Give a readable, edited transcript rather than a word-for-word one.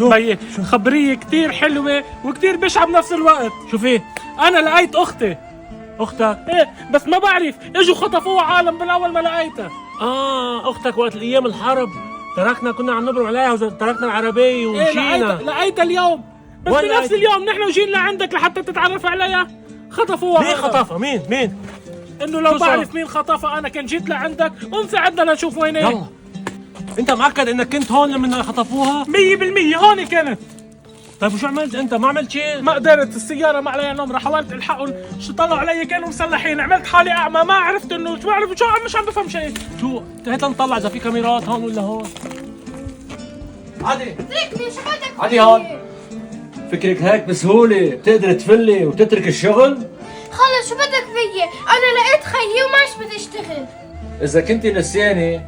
بيي خبرية كتير حلوة وكتير بشعة بنفس الوقت. شو في؟ انا لقيت اختي. اختك؟ ايه بس ما بعرف، اجوا خطفوها عالم بالاول ما لقيتها. اختك وقت الايام الحرب تركنا، كنا عم نبرم عليها وتركنا العربية ايه ومشينا. لقيتها اليوم، بس وين بنفس لقيتها؟ اليوم نحن وجينا لعندك لحتى تتعرف عليها خطفوها. مين خطفها؟ مين؟ انه لو شو صار؟ بعرف مين خطفها انا كان جيت لعندك ومساعدنا لنشوف وين ايه. يلا انت مأكد انك كنت هون لما خطفوها؟ 100% هون كانت. طيب وشو عملت انت؟ ما عملت شيء؟ ما قدرت، السيارة ما عليها نمرة، حاولت الحقهم، شو طلعوا علي كانوا مسلحين، عملت حالي اعمى، ما عرفت انه شو بعرف شو مش عم بفهم شيء. شو؟ هات نطلع اذا في كاميرات هون ولا هون. عادي اتركني، شو بدك عادي هون. فكرك هيك بسهولة بتقدر تفلي وتترك الشغل؟ خلص شو بدك فيي؟ انا لقيت خيي وما عادش بدي اشتغل. إذا كنت نسيانة